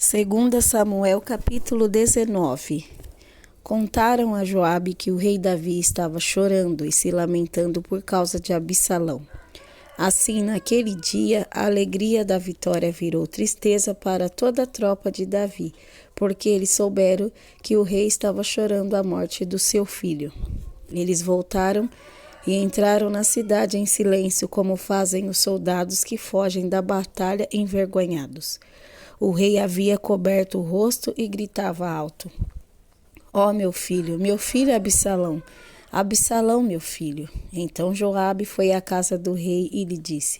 Segunda Samuel, capítulo 19. Contaram a Joabe que o rei Davi estava chorando e se lamentando por causa de Absalão. Assim, naquele dia, a alegria da vitória virou tristeza para toda a tropa de Davi, porque eles souberam que o rei estava chorando a morte do seu filho. Eles voltaram e entraram na cidade em silêncio, como fazem os soldados que fogem da batalha envergonhados. O rei havia coberto o rosto e gritava alto: Ó meu filho Absalão! Absalão, meu filho! Então Joabe foi à casa do rei e lhe disse: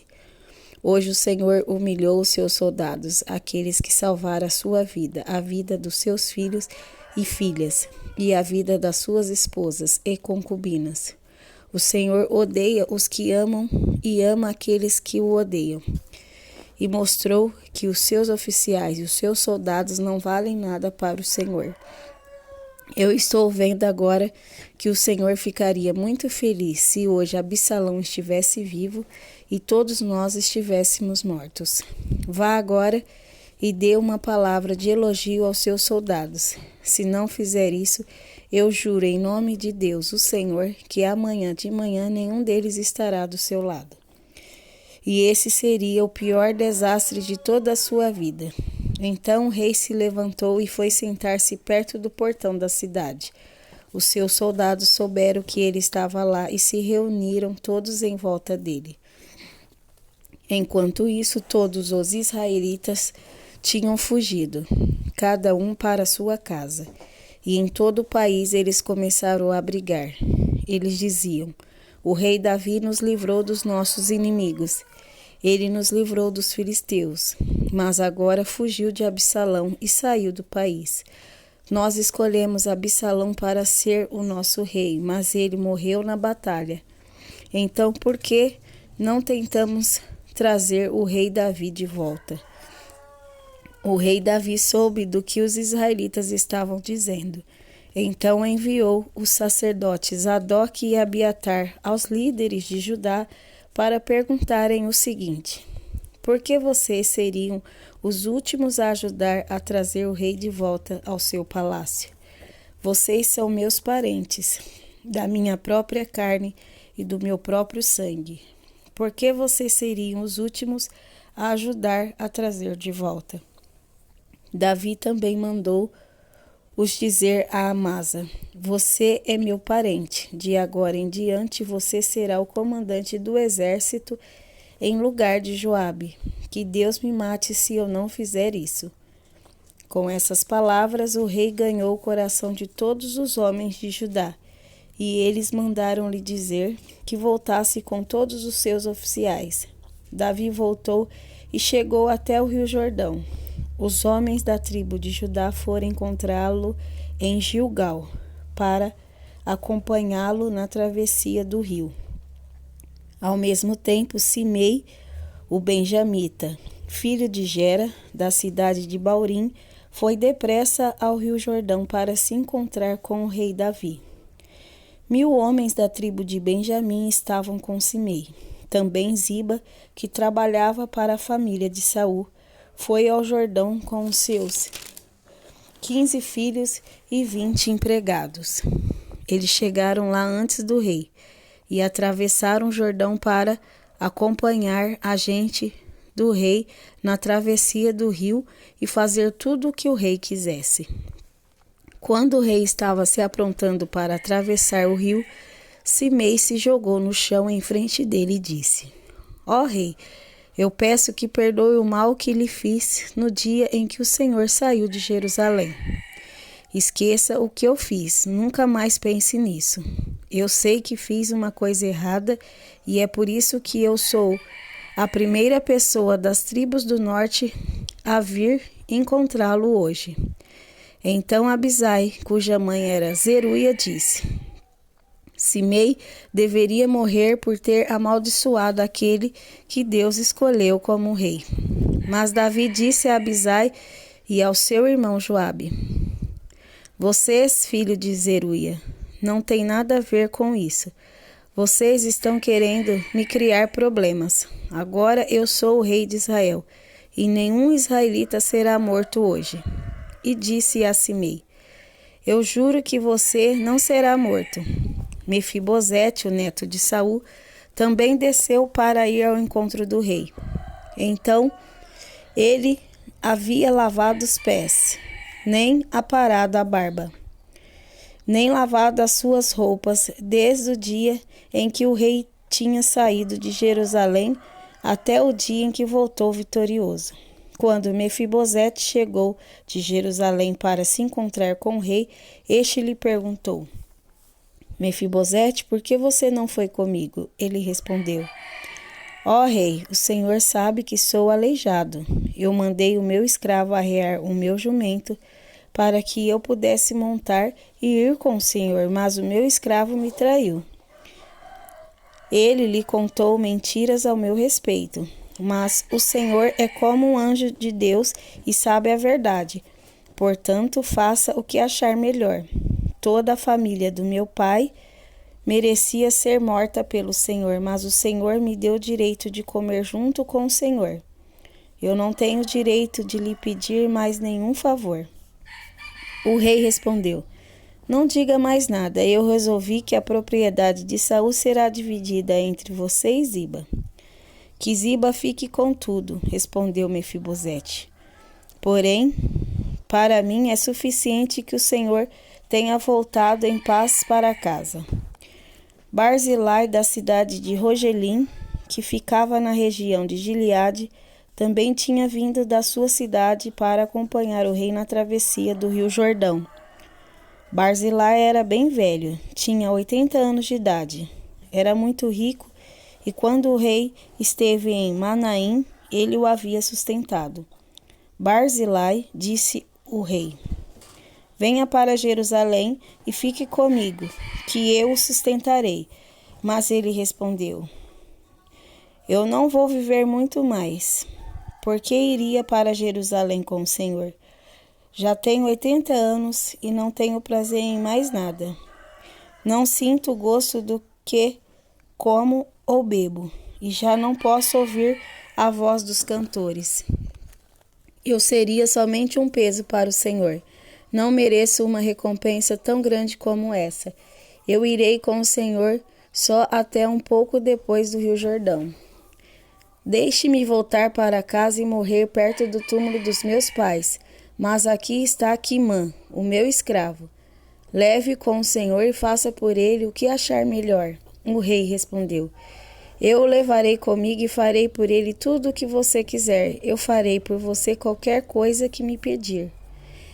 Hoje o Senhor humilhou os seus soldados, aqueles que salvaram a sua vida, a vida dos seus filhos e filhas, e a vida das suas esposas e concubinas. O Senhor odeia os que amam e ama aqueles que o odeiam. E mostrou que os seus oficiais e os seus soldados não valem nada para o Senhor. Eu estou vendo agora que o Senhor ficaria muito feliz se hoje Absalão estivesse vivo e todos nós estivéssemos mortos. Vá agora e dê uma palavra de elogio aos seus soldados. Se não fizer isso, eu juro em nome de Deus, o Senhor, que amanhã de manhã nenhum deles estará do seu lado. E esse seria o pior desastre de toda a sua vida. Então o rei se levantou e foi sentar-se perto do portão da cidade. Os seus soldados souberam que ele estava lá e se reuniram todos em volta dele. Enquanto isso, todos os israelitas tinham fugido, cada um para sua casa. E em todo o país eles começaram a brigar. Eles diziam: O rei Davi nos livrou dos nossos inimigos. Ele nos livrou dos filisteus, mas agora fugiu de Absalão e saiu do país. Nós escolhemos Absalão para ser o nosso rei, mas ele morreu na batalha. Então, por que não tentamos trazer o rei Davi de volta? O rei Davi soube do que os israelitas estavam dizendo. Então enviou os sacerdotes Zadok e Abiatar aos líderes de Judá para perguntarem o seguinte: por que vocês seriam os últimos a ajudar a trazer o rei de volta ao seu palácio? Vocês são meus parentes, da minha própria carne e do meu próprio sangue. Por que vocês seriam os últimos a ajudar a trazer de volta? Davi também mandou os dizer a Amasa: Você é meu parente. De agora em diante você será o comandante do exército em lugar de Joabe. Que Deus me mate se eu não fizer isso. Com essas palavras, o rei ganhou o coração de todos os homens de Judá, e eles mandaram-lhe dizer que voltasse com todos os seus oficiais. Davi voltou e chegou até o rio Jordão. Os homens da tribo de Judá foram encontrá-lo em Gilgal, para acompanhá-lo na travessia do rio. Ao mesmo tempo, Simei, o benjamita, filho de Gera, da cidade de Baurim, foi depressa ao rio Jordão para se encontrar com o rei Davi. 1000 homens da tribo de Benjamim estavam com Simei. Também Ziba, que trabalhava para a família de Saul, foi ao Jordão com os seus 15 filhos e 20 empregados. Eles chegaram lá antes do rei e atravessaram o Jordão para acompanhar a gente do rei na travessia do rio e fazer tudo o que o rei quisesse. Quando o rei estava se aprontando para atravessar o rio, Simei se jogou no chão em frente dele e disse: Ó rei, eu peço que perdoe o mal que lhe fiz no dia em que o Senhor saiu de Jerusalém. Esqueça o que eu fiz, nunca mais pense nisso. Eu sei que fiz uma coisa errada e é por isso que eu sou a primeira pessoa das tribos do norte a vir encontrá-lo hoje. Então Abisai, cuja mãe era Zeruia, disse: Simei deveria morrer por ter amaldiçoado aquele que Deus escolheu como rei. Mas Davi disse a Abisai e ao seu irmão Joabe: Vocês, filho de Zeruia, não tem nada a ver com isso. Vocês estão querendo me criar problemas. Agora eu sou o rei de Israel e nenhum israelita será morto hoje. E disse a Simei: Eu juro que você não será morto. Mefibosete, o neto de Saul, também desceu para ir ao encontro do rei. Então ele havia lavado os pés, nem aparado a barba, nem lavado as suas roupas, desde o dia em que o rei tinha saído de Jerusalém até o dia em que voltou vitorioso. Quando Mefibosete chegou de Jerusalém para se encontrar com o rei, este lhe perguntou: Mefibosete, por que você não foi comigo? Ele respondeu: Ó rei, o Senhor sabe que sou aleijado. Eu mandei o meu escravo arrear o meu jumento para que eu pudesse montar e ir com o Senhor, mas o meu escravo me traiu. Ele lhe contou mentiras ao meu respeito, mas o Senhor é como um anjo de Deus e sabe a verdade. Portanto, faça o que achar melhor. Toda a família do meu pai merecia ser morta pelo Senhor, mas o Senhor me deu o direito de comer junto com o Senhor. Eu não tenho direito de lhe pedir mais nenhum favor. O rei respondeu: Não diga mais nada. Eu resolvi que a propriedade de Saul será dividida entre você e Ziba. Que Ziba fique com tudo, respondeu Mefibosete. Porém, para mim é suficiente que o Senhor tenha voltado em paz para casa. Barzilai, da cidade de Rogelim, que ficava na região de Gileade, também tinha vindo da sua cidade para acompanhar o rei na travessia do rio Jordão. Barzilai era bem velho, tinha 80 anos de idade. Era muito rico e quando o rei esteve em Manaim, ele o havia sustentado. Barzilai disse o rei: Venha para Jerusalém e fique comigo, que eu o sustentarei. Mas ele respondeu: Eu não vou viver muito mais. Por que iria para Jerusalém com o Senhor? Já tenho 80 anos e não tenho prazer em mais nada. Não sinto gosto do que como ou bebo, e já não posso ouvir a voz dos cantores. Eu seria somente um peso para o Senhor. Não mereço uma recompensa tão grande como essa. Eu irei com o Senhor só até um pouco depois do rio Jordão. Deixe-me voltar para casa e morrer perto do túmulo dos meus pais. Mas aqui está Quimã, o meu escravo. Leve com o Senhor e faça por ele o que achar melhor. O rei respondeu: Eu o levarei comigo e farei por ele tudo o que você quiser. Eu farei por você qualquer coisa que me pedir.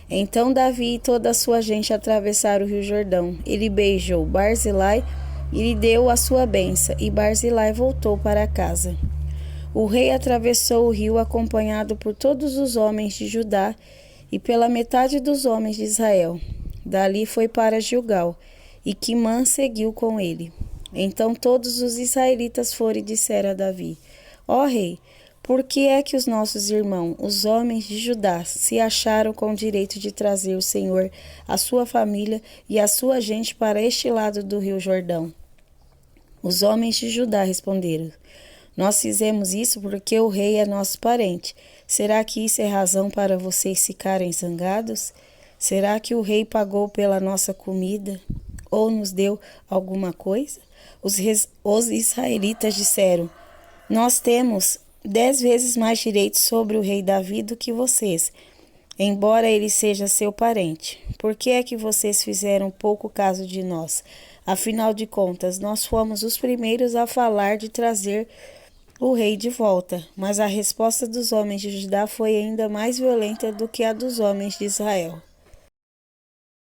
Então Davi e toda a sua gente atravessaram o rio Jordão. Ele beijou Barzilai e lhe deu a sua bênção, e Barzilai voltou para casa. O rei atravessou o rio acompanhado por todos os homens de Judá e pela metade dos homens de Israel. Dali foi para Gilgal, e Quimã seguiu com ele. Então todos os israelitas foram e disseram a Davi: Ó rei, por que é que os nossos irmãos, os homens de Judá, se acharam com o direito de trazer o Senhor, a sua família e a sua gente para este lado do rio Jordão? Os homens de Judá responderam: Nós fizemos isso porque o rei é nosso parente. Será que isso é razão para vocês ficarem zangados? Será que o rei pagou pela nossa comida ou nos deu alguma coisa? Os israelitas disseram: Nós temos 10 vezes mais direitos sobre o rei Davi do que vocês, embora ele seja seu parente. Por que é que vocês fizeram pouco caso de nós? Afinal de contas, nós fomos os primeiros a falar de trazer o rei de volta, mas a resposta dos homens de Judá foi ainda mais violenta do que a dos homens de Israel.